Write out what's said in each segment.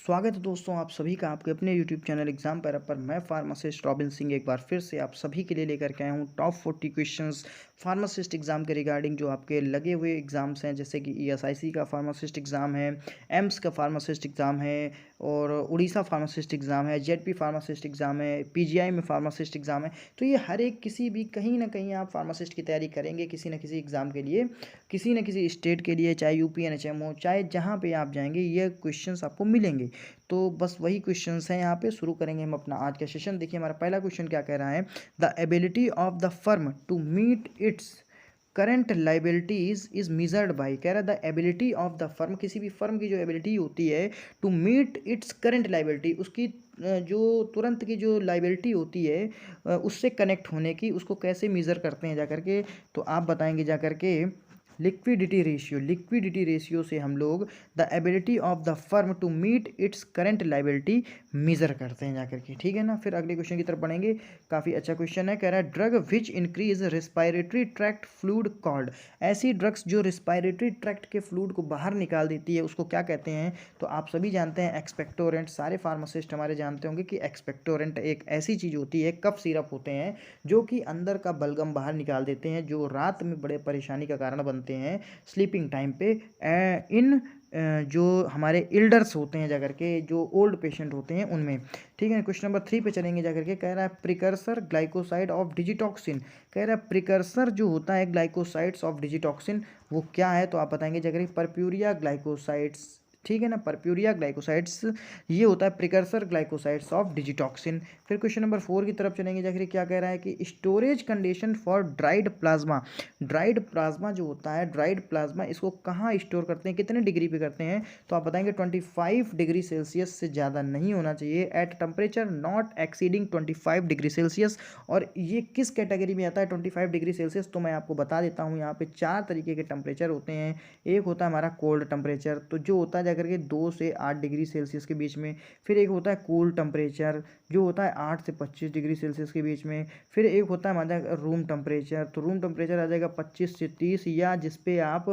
स्वागत है दोस्तों आप सभी का आपके अपने यूट्यूब चैनल एग्जाम पैरा पर। मैं फार्मासिस्ट रॉबिन सिंह एक बार फिर से आप सभी के लिए लेकर के आया हूँ टॉप 40 क्वेश्चंस फार्मासिस्ट एग्जाम के रिगार्डिंग जो आपके लगे हुए एग्जाम्स हैं, जैसे कि ईएसआईसी का फार्मासिस्ट एग्जाम है, एम्स का फार्मासिस्ट एग्जाम है और उड़ीसा फार्मासिस्ट एग्जाम है, जेडपी फार्मासिस्ट एग्जाम है, पीजीआई में फार्मासिस्ट एग्जाम है। तो ये हर एक किसी भी कहीं ना कहीं आप फार्मासिस्ट की तैयारी करेंगे किसी न किसी एग्जाम के लिए, किसी न किसी स्टेट के लिए, चाहे यूपी एनएचएम हो, चाहे जहाँ पे आप जाएंगे ये क्वेश्चंस आपको मिलेंगे। तो बस वही क्वेश्चंस हैं, यहाँ पे शुरू करेंगे हम अपना आज का सेशन। देखिए हमारा पहला क्वेश्चन क्या कह रहा है, the ability of the firm to meet its current liabilities is measured by. कह रहा है the ability of the firm, किसी भी फर्म की जो एबिलिटी होती है to meet its current liability, उसकी जो तुरंत की जो लाइबिलिटी होती है उससे कनेक्ट होने की, उसको कैसे मेज़र करते हैं जाकर के, तो आप बताएंगे जाकर के लिक्विडिटी रेशियो। लिक्विडिटी रेशियो से हम लोग the ability of the firm to meet its current liability measure करते हैं जाकर के, ठीक है ना। फिर अगले क्वेश्चन की तरफ बढ़ेंगे, काफ़ी अच्छा क्वेश्चन है। कह रहा है drug which increase respiratory tract fluid called. ऐसी ड्रग्स जो रेस्पायरेटरी ट्रैक्ट के फ्लूइड को बाहर निकाल देती है उसको क्या कहते हैं, तो आप सभी जानते हैं एक्सपेक्टोरेंट। सारे फार्मासिस्ट हमारे जानते होंगे कि एक्सपेक्टोरेंट एक ऐसी चीज़ होती है, कफ सिरप होते हैं जो कि अंदर का बलगम बाहर निकाल देते हैं, जो रात में बड़े परेशानी का कारण बनते हैं स्लीपिंग टाइम पे। इन जो हमारे इल्डर्स होते हैं जाकर के, जो ओल्ड पेशेंट होते हैं उनमें, ठीक है। क्वेश्चन नंबर 3 पे चलेंगे जाकर के। कह रहा है प्रिकर्सर ग्लाइकोसाइड ऑफ डिजिटॉक्सिन। कह रहा है प्रिकर्सर जो होता है ग्लाइकोसाइड्स ऑफ डिजिटॉक्सिन वो क्या है, तो आप बताएंगे जाकर के परप्यूरिया ग्लाइकोसाइड्स, ठीक है ना। परप्यूरिया ग्लाइकोसाइड्स ये होता है प्रिकर्सर ग्लाइकोसाइड्स ऑफ डिजिटॉक्सिन। फिर क्वेश्चन नंबर 4 की तरफ चलेंगे जाकर, क्या कह रहा है कि storage condition for dried plasma. Dried plasma जो होता है, ड्राइड प्लाज्मा इसको कहाँ स्टोर करते हैं, कितने डिग्री पे करते हैं, तो आप बताएंगे 25 डिग्री सेल्सियस से ज़्यादा नहीं होना चाहिए, at temperature not exceeding 25 degree Celsius. और ये किस कैटेगरी में आता है 25 डिग्री सेल्सियस, तो मैं आपको बता देता हूँ। यहाँ पे 4 तरीके के टेम्परेचर होते हैं। एक होता है हमारा कोल्ड टेम्परेचर, तो जो होता है जाकर के 2 से 8 डिग्री सेल्सियस के बीच में। फिर एक होता है कूल टेम्परेचर जो होता है 8 से 25 डिग्री सेल्सियस के बीच में। फिर एक होता है हमारा रूम टेम्परेचर, तो रूम टेम्परेचर आ जाएगा 25 से 30, या जिस पे आप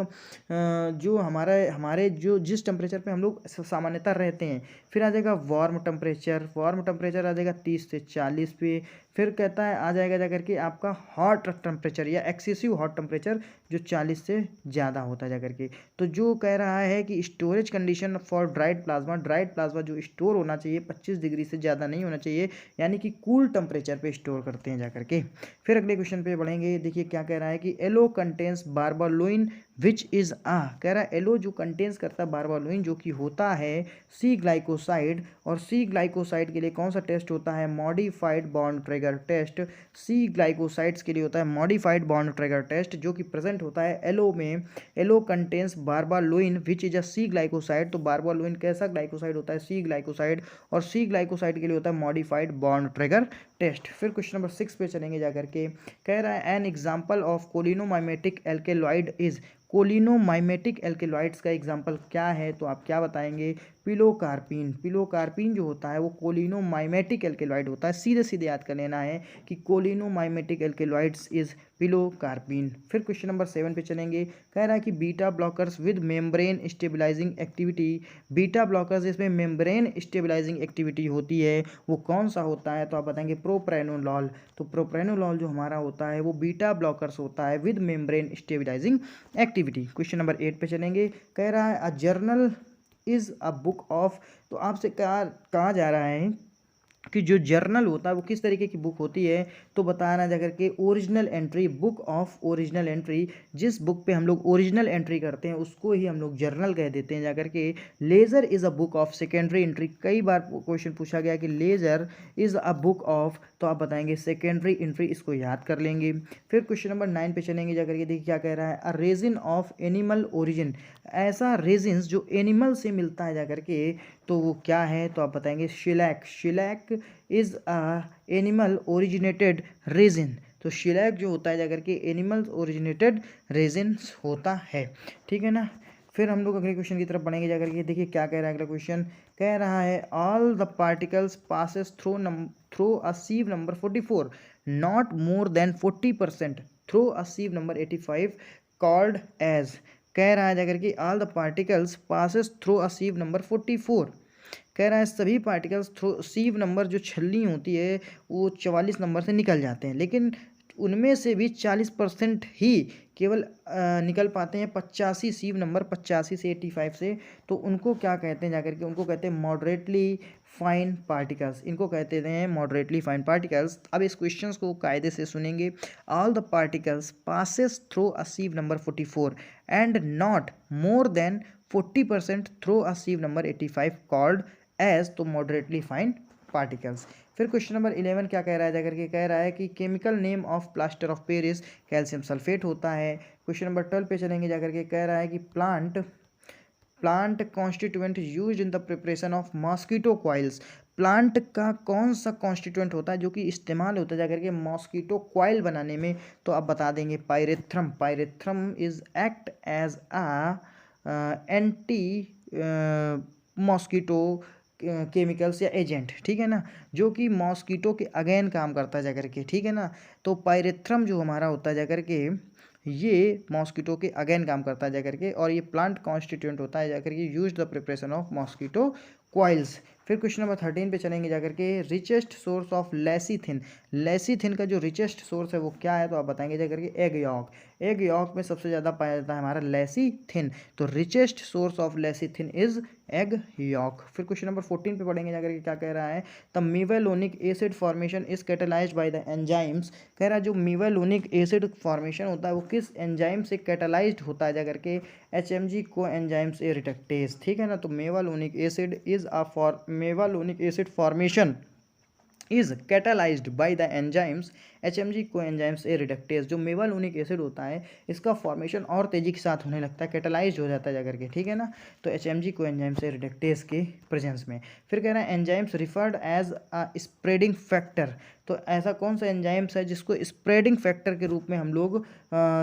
जो हमारे जो जिस टेम्परेचर पे हम लोग सामान्यतः रहते हैं। फिर आ जाएगा वार्म टेम्परेचर, वार्म टेम्परेचर आ जाएगा 30 से 40 पे। फिर कहता है आ जाएगा जाकर के आपका हॉट टेम्परेचर या एक्सेसिव हॉट टेम्परेचर जो 40 से ज़्यादा होता है जाकर के। तो जो कह रहा है कि storage condition for dried plasma, dried plasma जो स्टोर होना चाहिए 25 डिग्री से ज़्यादा नहीं होना चाहिए, यानी कि कूल टेम्परेचर पे स्टोर करते हैं जाकर के। फिर अगले क्वेश्चन पे बढ़ेंगे, देखिए क्या कह रहा है कि yellow contains barbaloin which is आ। कह रहा है एलो जो कंटेन्स करता है बार्बालोइन जो कि होता है सी ग्लाइकोसाइड, और सी ग्लाइकोसाइड के लिए कौन सा टेस्ट होता है, मॉडिफाइड बॉन्ड ट्रिगर टेस्ट। सी ग्लाइकोसाइड्स के लिए होता है मॉडिफाइड बॉन्ड ट्रिगर टेस्ट, जो कि प्रेजेंट होता है एलो में। Aloe contains barbaloin which is a C glycoside, तो बार्बालोइन कैसा ग्लाइकोसाइड होता है, सी ग्लाइकोसाइड, और सी ग्लाइकोसाइड के लिए होता है मॉडिफाइड बॉन्ड ट्रिगर टेस्ट। फिर क्वेश्चन नंबर 6 पे चलेंगे जाकर के। कह रहा है an example of cholinomimetic alkaloid is. Cholinomimetic alkaloids का एग्जाम्पल क्या है, तो आप क्या बताएंगे, पिलोकार्पिन। पिलोकार्पिन जो होता है वो कोलिनोमाइमेटिक एल्केलॉइड होता है, सीधे सीधे याद कर लेना है कि कोलिनोमाइमेटिक एल्केलॉइड्स इज पिलोकार्पिन। फिर क्वेश्चन नंबर 7 पे चलेंगे। कह रहा है कि beta blockers with membrane stabilising activity. Beta blockers जिसमें मेम्ब्रेन स्टेबलाइजिंग एक्टिविटी होती है वो कौन सा होता है, तो आप बताएंगे प्रोप्रेनोलॉल। तो प्रोप्रेनोलॉल जो हमारा होता है वो बीटा ब्लॉकर्स होता है with membrane stabilising activity. Question number 8 पे चलेंगे। कह रहा है a journal is a book of, तो आपसे कहा जा रहा है कि जो जर्नल होता है वो किस तरीके की बुक होती है, तो बताना जाकर के original entry, book of original entry. जिस बुक पे हम लोग ओरिजिनल एंट्री करते हैं उसको ही हम लोग जर्नल कह देते हैं जाकर के। Laser is a book of secondary entry, कई बार क्वेश्चन पूछा गया कि laser is a book of, तो आप बताएंगे सेकेंडरी एंट्री, इसको याद कर लेंगे। फिर क्वेश्चन नंबर 9 पे चलेंगे जाकर के, देखिए क्या कह रहा है अ रेजिन ऑफ एनिमल ओरिजिन। ऐसा रेजिन्स जो एनिमल से मिलता है जाकर के, तो वो क्या है, तो आप बताएंगे shellac. Shellac is an animal originated resin, तो शिलैक जो होता है जाकर के एनिमल ओरिजिनेटेड रेजिन्स होता है, ठीक है ना। फिर हम लोग अगले क्वेश्चन की तरफ बढ़ेंगे जाकर के, देखिए क्या कह रहा है अगला क्वेश्चन। कह रहा है all the particles passes through a sieve number 44 not more than 40% through a sieve number 85 called as. कह रहा है जाकर कि all the particles passes through a sieve number 44 कह रहा है सभी पार्टिकल्स थ्रू सीव नंबर जो छलनी होती है वो 44 नंबर से निकल जाते हैं, लेकिन उनमें से भी 40% ही केवल निकल पाते हैं 85 सीव नंबर 85 से 85 से। तो उनको क्या कहते हैं जाकर के, उनको कहते हैं मॉडरेटली फाइन पार्टिकल्स, इनको कहते हैं मॉडरेटली फाइन पार्टिकल्स। अब इस क्वेश्चंस को कायदे से सुनेंगे। All the particles passes through a sieve number 44 and not more than 40% through a sieve number 85 called as तो मॉडरेटली फाइन पार्टिकल्स। फिर क्वेश्चन नंबर 11 क्या कह रहा है जाकर के, कह रहा है कि chemical name of plaster of Paris calcium sulphate होता है। क्वेश्चन नंबर 12 पे चलेंगे जाकर के, कह रहा है कि plant constituent use in the preparation of mosquito coils. Plant का कौन सा कॉन्स्टिट्यूएंट होता है जो कि इस्तेमाल होता है जाकर के मॉस्किटो कॉइल बनाने में, तो आप बता देंगे pyrethrum. Pyrethrum is act as a anti mosquito chemicals या एजेंट, ठीक है ना, जो कि मॉस्किटो के अगेन काम करता है जाकर के, ठीक है ना। तो पायरेथ्रम जो हमारा होता है जाकर के ये मॉस्किटो के अगेन काम करता है जाकर के, और ये प्लांट कॉन्स्टिट्यूएंट होता है जाकर के use the preparation of mosquito coils. फिर क्वेश्चन नंबर 13 पे चलेंगे जाकर के, richest source of lecithin. Lecithin का जो रिचेस्ट सोर्स है वो क्या है, तो आप बताएंगे जाकर के एग यॉक। एग यॉक में सबसे ज़्यादा पाया जाता है हमारा लेसिथिन, तो richest source of lecithin is egg yolk. फिर क्वेश्चन नंबर 14 पे पढ़ेंगे जाकर के, क्या कह रहा है, the mevalonic acid formation is catalysed by the enzymes. कह रहा है जो मीवेलोनिक एसिड फॉर्मेशन होता है वो किस एंजाइम से कैटेलाइज्ड होता है जाकर के, HMG को एंजाइम्स ए रिडक्टेज, ठीक है ना। तो mevalonic acid formation is catalysed by the enzymes HMG को एंजाइम्स ए रिडक्टेज। जो मेवालोनिक एसिड होता है इसका फॉर्मेशन और तेजी के साथ होने लगता है, कैटालाइज हो जाता है जाकर के, ठीक है ना। तो HMG को एंजाइम्स ए रिडक्टेज के प्रेजेंस में। फिर कह रहा है enzymes referred as a spreading factor. तो ऐसा कौन सा एंजाइम्स है जिसको स्प्रेडिंग फैक्टर के रूप में हम लोग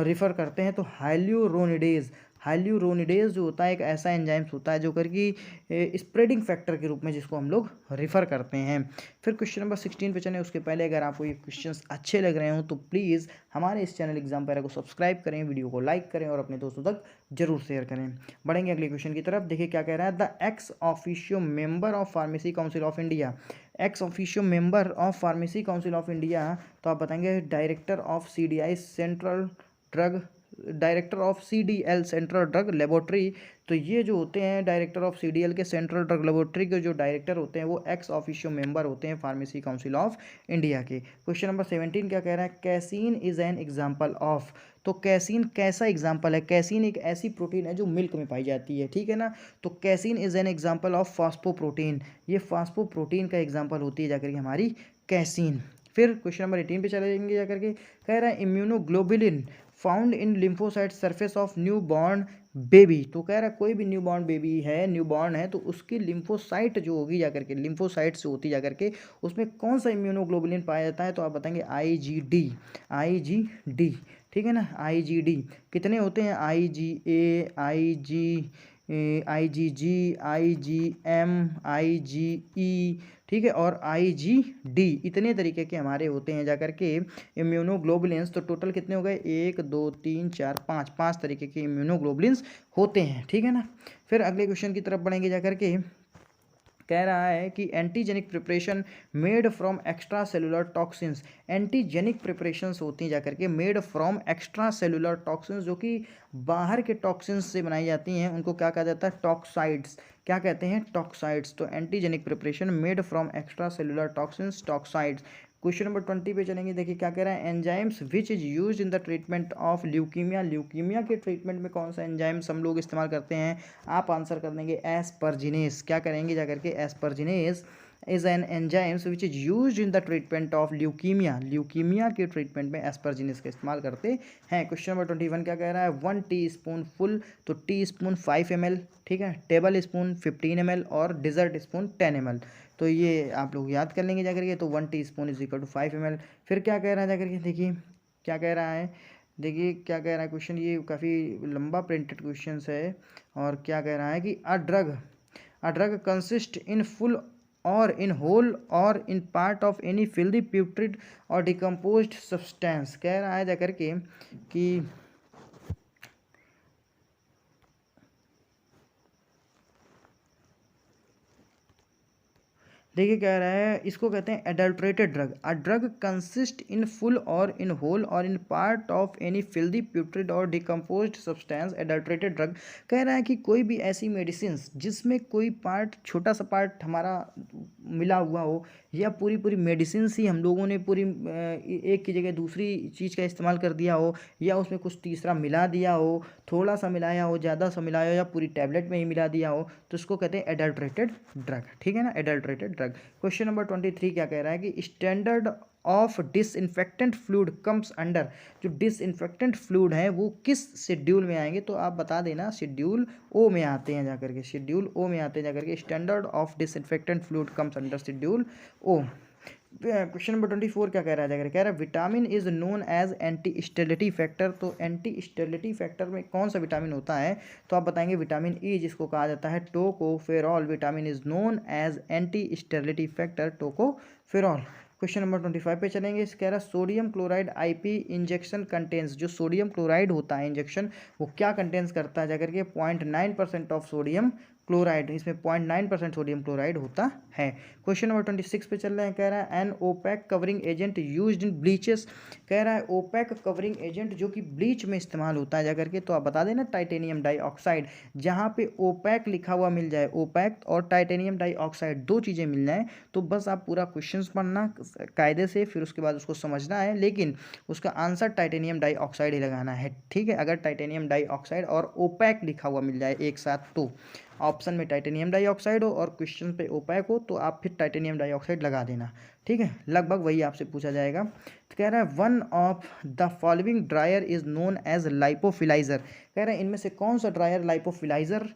रिफर करते हैं, तो हाइल्यूरोनिडेज। हाइल्यूरोनिडेज जो होता है एक ऐसा एंजाइम्स होता है जो करके स्प्रेडिंग फैक्टर के रूप में जिसको हम लोग रिफर करते हैं। फिर क्वेश्चन नंबर 16 पे चलें, उसके पहले अगर आपको ये क्वेश्चंस अच्छे लग रहे हो तो प्लीज़ हमारे इस चैनल एग्जाम पैरा को सब्सक्राइब करें, वीडियो को लाइक करें और अपने दोस्तों तक जरूर शेयर करें। बढ़ेंगे अगले क्वेश्चन की तरफ। देखिए क्या कह रहा है, the ex officio member of pharmacy council of India. Ex officio member of pharmacy council of India, तो आप बताएंगे director of CDI central drug, director of CDL central drug laboratory. तो ये जो होते हैं डायरेक्टर ऑफ CDL के central drug laboratory के जो डायरेक्टर होते हैं वो एक्स ऑफिशियो मेंबर होते हैं फार्मेसी काउंसिल ऑफ इंडिया के। क्वेश्चन नंबर 17 क्या कह रहा है, casein is an example of. तो कैसीन कैसा एग्जाम्पल है, कैसीन एक ऐसी प्रोटीन है जो मिल्क में पाई जाती है, ठीक है ना। तो casein is an example of phosphoprotein, ये फास्फोप्रोटीन का एग्जाम्पल होती है जाकर के हमारी कैसीन। फिर क्वेश्चन नंबर 18 पे चलेंगे जाकर के, कह रहा है immunoglobulin found in lymphocyte surface of new born baby. तो कह रहा है कोई भी न्यू बॉर्न बेबी है, न्यू बॉर्न है, तो उसकी लिम्फोसाइट जो होगी जाकर के, लिम्फोसाइट से होती जाकर के उसमें कौन सा इम्यूनोग्लोबुलिन पाया जाता है, तो आप बताएंगे IgD। IgD, ठीक है ना। IgD कितने होते हैं, IgA, IgG, IgM, IgE, ठीक है, और IgD, इतने तरीके के हमारे होते हैं जाकर के इम्यूनोग्लोबुलिन्स। तो टोटल कितने हो गए, 1 2 3 4 5, 5 तरीके के इम्यूनोग्लोबुलिन्स होते हैं, ठीक है ना। फिर अगले क्वेश्चन की तरफ बढ़ेंगे जाकर के, कह रहा है कि antigenic preparation made from extra cellular toxins. Antigenic preparations होती हैं जाकर के made from extra cellular toxins, जो कि बाहर के टॉक्सिन्स से बनाई जाती हैं, उनको क्या कहा जाता है, टॉक्साइड्स। क्या कहते हैं, टॉक्साइड्स। तो antigenic preparation made from extra cellular toxins, toxoids. Question number 20 पे चलेंगे। देखिए क्या कह रहा है, enzymes which is use in the treatment of leukaemia. Leukaemia के ट्रीटमेंट में कौन सा एंजाइम्स हम लोग इस्तेमाल करते हैं, आप आंसर कर देंगे एस्परजिनेस। क्या करेंगे जाकर के, asparaginase is an enzymes which is use in the treatment of leukaemia. Leukaemia के ट्रीटमेंट में एस्परजिनेस का इस्तेमाल करते हैं। क्वेश्चन नंबर 21 क्या कह रहा है, 1 टीस्पून फुल, तो टीस्पून 5 ml, ठीक है, टेबल स्पून 15 ml और डिजर्ट स्पून 10 ml। तो ये आप लोग याद कर लेंगे जाकर के, तो 1 teaspoon is equal to 5 ml। फिर क्या कह रहा है जाकर के, देखिए क्या कह रहा है, देखिए क्या कह रहा है क्वेश्चन, ये काफ़ी लंबा प्रिंटेड क्वेश्चन है। और क्या कह रहा है कि a drug consist in full और इन होल और in part of any filthy प्यूट्रिड और डिकम्पोज्ड सब्सटेंस। कह रहा है जाकर के कि देखिए कह रहा है, इसको कहते हैं adulterated drug. A drug consist in full और इन होल और in part of any filthy प्यूट्रिड और डिकम्पोज्ड सब्सटेंस। एडल्ट्रेटेड ड्रग कह रहा है कि कोई भी ऐसी मेडिसिन जिसमें कोई पार्ट, छोटा सा पार्ट हमारा मिला हुआ हो, या पूरी पूरी मेडिसिन ही हम लोगों ने पूरी एक की जगह दूसरी चीज़ का इस्तेमाल कर दिया हो, या उसमें कुछ तीसरा मिला दिया हो, थोड़ा सा मिलाया हो, ज़्यादा सा मिलाया हो, या पूरी टैबलेट में ही मिला दिया हो, तो इसको कहते हैं एडल्ट्रेटेड ड्रग। ठीक है ना, एडल्ट्रेटेड ड्रग। क्वेश्चन नंबर 23 क्या कह रहा है कि standard of disinfectant fluid comes under. जो डिसइंफेक्टेंट फ्लूइड है वो किस शेड्यूल में आएंगे, तो आप बता देना, शेड्यूल ओ में आते हैं जाकर के, शेड्यूल ओ में आते हैं जाकर के। Standard of disinfectant fluid comes under schedule O. Question number 24 क्या कह रहा है जाकर, कह रहा है vitamin is known as anti sterility factor. तो एंटी स्टेरिलिटी फैक्टर में कौन सा विटामिन होता है, तो आप बताएंगे विटामिन ई, जिसको कहा जाता है tocopherol. Vitamin is known as anti sterility factor tocopherol. Question number 25 पे चलेंगे। इस कह रहा है sodium chloride IP injection contains. जो सोडियम क्लोराइड होता है इंजेक्शन, वो क्या कंटेंस करता है जाकर के, 0.9% ऑफ सोडियम क्लोराइड। इसमें 0.9% सोडियम क्लोराइड होता है। क्वेश्चन नंबर 26 पे चल रहे हैं। कह रहा है an opaque covering agent used in bleaches. कह रहा है ओपैक कवरिंग एजेंट जो कि ब्लीच में इस्तेमाल होता है जाकर के, तो आप बता देना टाइटेनियम डाइऑक्साइड। जहाँ पे ओपैक लिखा हुआ मिल जाए, ओपैक और टाइटेनियम डाइऑक्साइड दो चीज़ें मिल जाएँ, तो बस आप पूरा क्वेश्चन पढ़ना कायदे से, फिर उसके बाद उसको समझना है, लेकिन उसका आंसर टाइटेनियम डाइऑक्साइड ही लगाना है। ठीक है, अगर टाइटेनियम डाइऑक्साइड और ओपैक लिखा हुआ मिल जाए एक साथ, तो ऑप्शन में टाइटेनियम डाइऑक्साइड हो और क्वेश्चन पे ओपैक हो, तो आप फिर टाइटेनियम डाइऑक्साइड लगा देना। ठीक है, लगभग वही आपसे पूछा जाएगा। तो कह रहा है one of the following dryer is known as lyophiliser. कह रहे हैं इनमें से कौन सा ड्रायर लाइपोफिलाइजर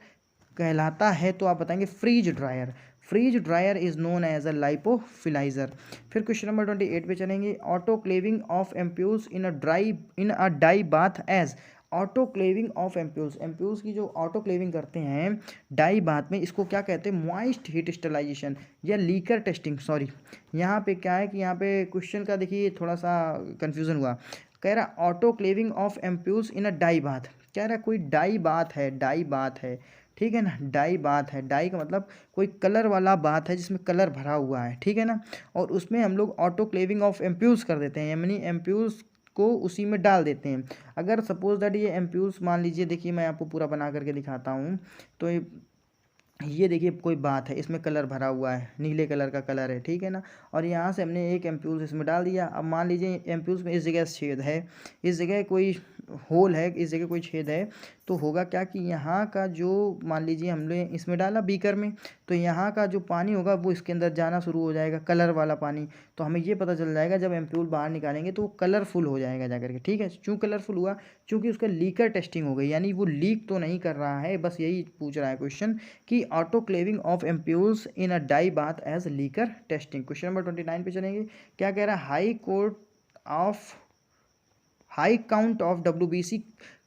कहलाता है, तो आप बताएंगे freeze dryer. Freeze dryer is known as a lyophiliser. फिर क्वेश्चन नंबर 28 पे चलेंगे। Autoclaving of ampoules in a dye bath as. Autoclaving of ampoules, ampoules की जो ऑटोक्लेविंग करते हैं डाई बाथ में, इसको क्या कहते हैं, मॉइस्ट हीट स्टरलाइजेशन या लीकर टेस्टिंग। सॉरी, यहाँ पे क्या है कि यहाँ पे क्वेश्चन का देखिए थोड़ा सा कन्फ्यूज़न हुआ। कह रहा autoclaving of ampoules in a dye bath. कह रहा कोई डाई बाथ है, डाई बाथ है, ठीक है ना, डाई बात है। डाई का मतलब कोई कलर वाला बात है जिसमें कलर भरा हुआ है, ठीक है ना, और उसमें हम लोग ऑटोक्लेविंग ऑफ एम्प्यूल्स कर देते हैं, यानी एम्प्यूल्स को उसी में डाल देते हैं। अगर सपोज दैट ये एम्प्यूल्स मान लीजिए, देखिए मैं आपको पूरा बना करके दिखाता हूँ, तो ये देखिए कोई बात है, इसमें कलर भरा हुआ है, नीले कलर का कलर है, ठीक है ना, और यहाँ से हमने एक एम्प्यूल्स इसमें डाल दिया। अब मान लीजिए एम्प्यूल्स में इस जगह छेद है, इस जगह कोई होल है, इस जगह कोई छेद है, तो होगा क्या कि यहाँ का जो, मान लीजिए हमने इसमें डाला बीकर में, तो यहाँ का जो पानी होगा वो इसके अंदर जाना शुरू हो जाएगा, कलर वाला पानी। तो हमें ये पता चल जाएगा जब एम्प्यूल बाहर निकालेंगे तो वो कलरफुल हो जाएगा जाकर के। ठीक है, क्यों कलरफुल हुआ, क्योंकि उसका लीकर टेस्टिंग हो गई, यानी वो लीक तो नहीं कर रहा है, बस यही पूछ रहा है क्वेश्चन कि autoclaving of ampoules in a dye bath as leaker testing. Question number 29 पे चलेंगे। क्या कह रहा है, हाई काउंट ऑफ WBC।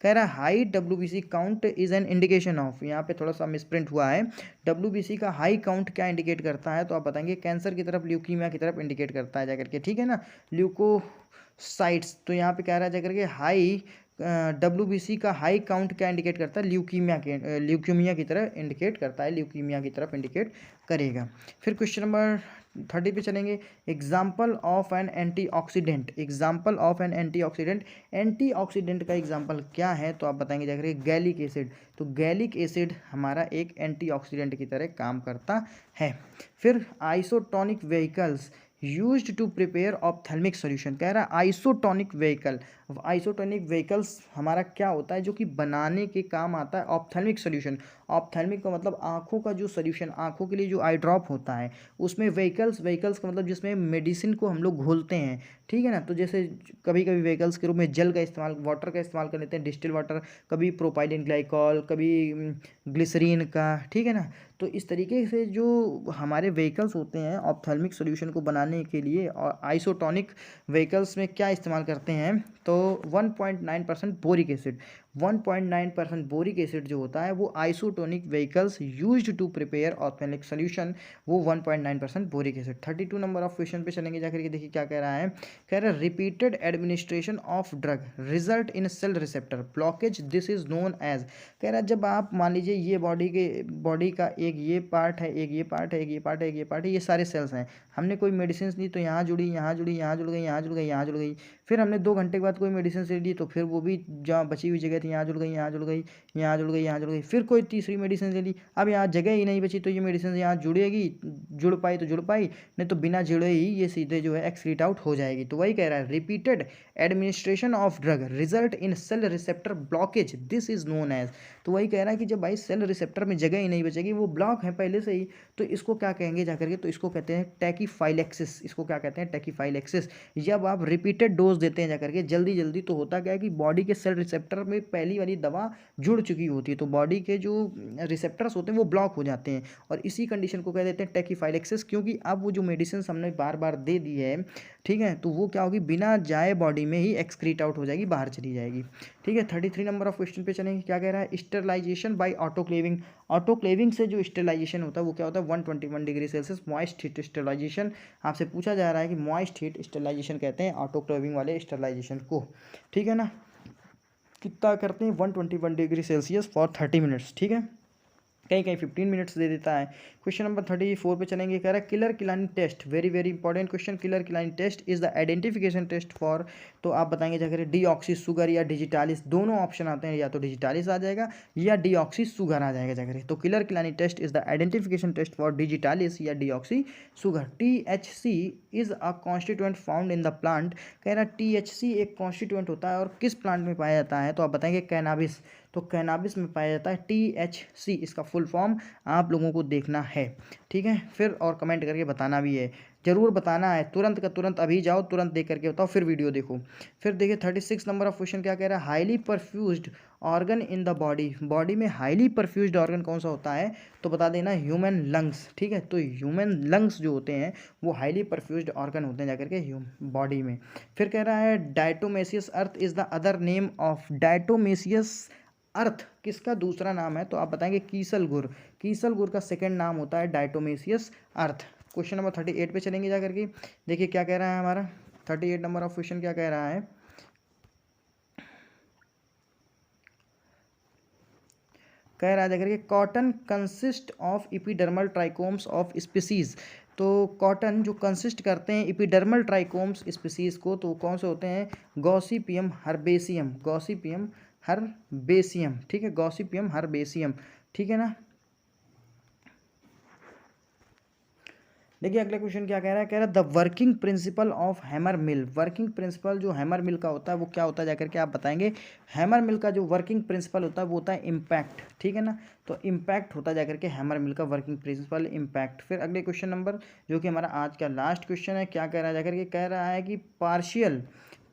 कह रहा है high WBC count is an indication of, यहाँ पे थोड़ा सा मिसप्रिंट हुआ है। WBC का हाई काउंट क्या इंडिकेट करता है, तो आप बताएंगे कैंसर की तरफ, ल्यूकीमिया की तरफ इंडिकेट करता है जाकर के, ठीक है ना, ल्यूकोसाइट्स। तो यहाँ पे कह रहा है जाकर के हाई WBC का हाई काउंट क्या इंडिकेट करता है, ल्यूकीमिया की तरफ इंडिकेट करता है, ल्यूकीमिया की तरफ इंडिकेट करेगा। फिर क्वेश्चन नंबर 30 पे चलेंगे। Example of an antioxidant. Example of an antioxidant, antioxidant का एग्जाम्पल क्या है, तो आप बताएंगे जाकर गैलिक एसिड। तो गैलिक एसिड हमारा एक एंटीऑक्सीडेंट की तरह काम करता है। फिर isotonic vehicles used to prepare ophthalmic solution. कह रहा है आइसोटोनिक व्हीकल, आइसोटोनिक व्हीकल्स हमारा क्या होता है, जो कि बनाने के काम आता है ऑप्थेल्मिक सॉल्यूशन। ऑप्थेल्मिक का मतलब आंखों का जो सॉल्यूशन, आंखों के लिए जो आई ड्रॉप होता है, उसमें व्हीकल्स का मतलब जिसमें मेडिसिन को हम लोग घोलते हैं, ठीक है ना। तो जैसे कभी कभी व्हीकल्स के रूप में जल का इस्तेमाल, वाटर का इस्तेमाल कर लेते हैं, डिस्टिल वाटर, कभी प्रोपाइलिन ग्लाइकॉल, कभी ग्लिसरीन का, ठीक है ना। तो इस तरीके से जो हमारे व्हीकल्स होते हैं ऑप्थेल्मिक सॉल्यूशन को बनाने के लिए, और आइसोटोनिक व्हीकल्स में क्या इस्तेमाल करते हैं, तो 1.9% बोरिक एसिड। 1.9% बोरिक एसिड जो होता है वो isotonic vehicles used to prepare organic solution, वो 1.9% boric acid. 32 number of question पे चलेंगे जाकर के, देखिए क्या कह रहा है। कह रहा है repeated administration of drug result in cell receptor blockage, this is known as. कह रहा है जब आप मान लीजिए ये बॉडी का एक ये पार्ट है, एक ये पार्ट है, एक ये पार्ट है, एक ये पार्ट है, ये सारे सेल्स हैं। हमने कोई मेडिसिन दी तो यहाँ जुड़ी, यहाँ जुड़ी, यहाँ जुड़ गई, यहाँ जुड़ गई, यहाँ जुड़ गई। फिर हमने 2 घंटे के बाद कोई मेडिसिन से ली तो फिर वो भी जहाँ बची हुई जगह थी यहाँ जुड़ गई, यहाँ जुड़ गई, यहाँ जुड़ गई, यहाँ जुड़ गई। फिर कोई तीसरी मेडिसिन ले ली, अब यहाँ जगह ही नहीं बची तो ये मेडिसिन यहाँ जुड़ेगी, जुड़ पाई तो जुड़ पाई, नहीं तो बिना जुड़े ही ये सीधे जो है एक्सक्रीट आउट हो जाएगी। तो वही कह रहा है repeated administration of drug result in cell receptor blockage, this is known as. तो वही कह रहा है कि जब भाई सेल रिसेप्टर में जगह ही नहीं बचेगी, वो ब्लॉक है पहले से ही, तो इसको क्या कहेंगे जाकर के, तो इसको कहते हैं टैकीफाइलेक्सिस। इसको क्या कहते हैं, टैकीफाइलेक्सिस। जब आप रिपीटेड डोज देते हैं जाकर के जल्दी जल्दी, तो होता क्या है कि बॉडी के सेल रिसेप्टर में पहली वाली दवा जुड़ चुकी होती है, तो बॉडी के जो रिसेप्टर्स होते हैं वो ब्लॉक हो जाते हैं, और इसी कंडीशन को कह देते हैं टैकीफाइलेक्सिस। क्योंकि अब वो जो मेडिसिन हमने बार बार दे दी है, ठीक है, तो वो क्या होगी, बिना जाए बॉडी में ही एक्सक्रीट आउट हो जाएगी, बाहर चली जाएगी। ठीक है, 33 नंबर ऑफ क्वेश्चन पे चलेंगे। क्या कह रहा है, स्टरलाइजेशन बाय ऑटोक्लेविंग। ऑटोक्लेविंग से जो स्टरलाइजेशन होता है वो क्या होता है, 121 degree Celsius moist heat sterilization. आपसे पूछा जा रहा है कि मॉइस्ट हीट स्टरलाइजेशन कहते हैं ऑटोक्लेविंग वाले स्टरलाइजेशन को। ठीक है ना, कितना करते हैं, 121 डिग्री सेल्सियस फॉर 30 मिनट्स। ठीक है, कहीं कहीं 15 मिनट्स दे देता है। क्वेश्चन नंबर 34 पे चलेंगे। कह रहा है Keller Kiliani test, very very important question. Keller Kiliani test is the identification test for, तो आप बताएंगे जाकर डीऑक्सी सुगर या डिजिटालिस, दोनों ऑप्शन आते हैं, या तो डिजिटालिस आ जाएगा या डीऑक्सी सुगर आ जाएगा जाकर। तो Keller Kiliani test is the identification test for digitalis या deoxy sugar. THC is a constituent found in the plant. कह रहा है THC एक कॉन्स्टिट्यूएंट होता है और किस प्लांट में पाया जाता है, तो आप बताएंगे कैनाबिस। तो कैनाबिस में पाया जाता है THC, इसका फुल फॉर्म आप लोगों को देखना है। ठीक है, फिर और कमेंट करके बताना भी है, जरूर बताना है, तुरंत का तुरंत अभी जाओ, तुरंत देख करके बताओ, फिर वीडियो देखो। फिर देखिए 36 नंबर ऑफ क्वेश्चन क्या कह रहा है, highly perfused organ in the body. Body में हाईली परफ्यूज्ड ऑर्गन कौन सा होता है, तो बता देना ह्यूमन लंग्स। ठीक है, तो ह्यूमन लंग्स जो होते हैं वो हाईली परफ्यूज्ड ऑर्गन होते हैं जाकर के बॉडी में। फिर कह रहा है diatomaceous earth is the other name of, diatomaceous earth किसका दूसरा नाम है, तो आप बताएंगे कीसल गुर। कीसल गुर का सेकंड नाम होता है डायटोमेसियस अर्थ। क्वेश्चन नंबर 38 पे चलेंगे जाकर के, देखिए क्या कह रहा है हमारा 38 नंबर ऑफ क्वेश्चन क्या कह रहा है। कह रहा है जाकर के cotton consist of epidermal trichomes of species. तो कॉटन जो कंसिस्ट करते हैं इपिडर्मल ट्राइकोम्स स्पीसीज को, तो कौन से होते हैं, गॉसिपियम हर्बेसियम, गॉसिपियम हर्बेसियम। ठीक है, गॉसिपियम हर्बेसियम। ठीक है ना, देखिए अगला क्वेश्चन क्या कह रहा है। कह रहा है the working principle of hammer mill. Working principle जो हैमर मिल का होता है वो क्या होता है जाकर के आप बताएंगे। हैमर मिल का जो वर्किंग प्रिंसिपल होता है वो होता है इम्पैक्ट। ठीक है ना, तो इम्पैक्ट होता है जाकर के हैमर मिल का वर्किंग प्रिंसिपल इम्पैक्ट। फिर अगले क्वेश्चन नंबर जो कि हमारा आज का लास्ट क्वेश्चन है, क्या कह रहा है जाकर के, कह रहा है कि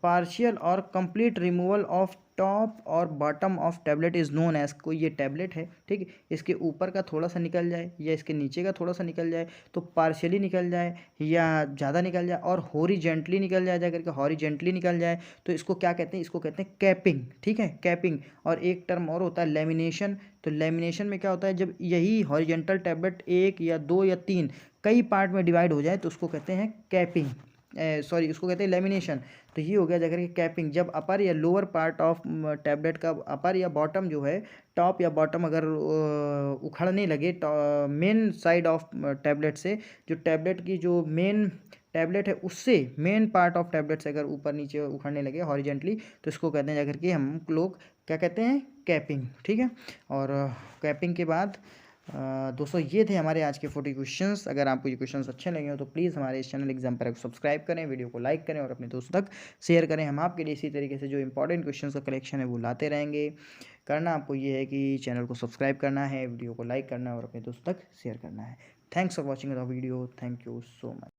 पार्शियल और कंप्लीट रिमूवल ऑफ टॉप और bottom of tablet is known as. कोई ये टैबलेट है, ठीक है, इसके ऊपर का थोड़ा सा निकल जाए या इसके नीचे का थोड़ा सा निकल जाए, तो पार्शियली निकल जाए या ज़्यादा निकल जाए और हॉरिजेंटली निकल जाए जाकर के, हॉरिजेंटली निकल जाए, तो इसको क्या कहते हैं, इसको कहते हैं कैपिंग। ठीक है, कैपिंग। और एक टर्म और होता है लेमिनेशन। तो लेमिनेशन में क्या होता है, जब यही हॉरिजेंटल टैबलेट 1 या 2 या 3 कई पार्ट में डिवाइड हो जाए तो उसको कहते हैं कैपिंग, सॉरी उसको कहते हैं लेमिनेशन। तो ये हो गया जाकर के कैपिंग। जब अपर या लोअर पार्ट ऑफ टैबलेट का अपर या बॉटम जो है, टॉप या बॉटम अगर उखड़ने लगे मेन साइड ऑफ टैबलेट से, जो टैबलेट की जो मेन टैबलेट है उससे मेन पार्ट ऑफ टैबलेट से अगर ऊपर नीचे उखड़ने लगे हॉरिजेंटली, तो इसको कहते हैं जाकर के हम लोग क्या कहते हैं, कैपिंग। ठीक है, और कैपिंग के बाद दोस्तों ये थे हमारे आज के 40 क्वेश्चंस। अगर आपको ये क्वेश्चंस अच्छे लगे हो तो प्लीज़ हमारे इस चैनल एग्जाम पर सब्सक्राइब करें, वीडियो को लाइक करें और अपने दोस्तों तक शेयर करें। हम आपके लिए इसी तरीके से जो इंपॉर्टेंट क्वेश्चंस का कलेक्शन है वो लाते रहेंगे। करना आपको ये है कि चैनल को सब्सक्राइब करना है, वीडियो को लाइक करना है और अपने दोस्तों तक शेयर करना है। Thanks for watching the video, thank you so much.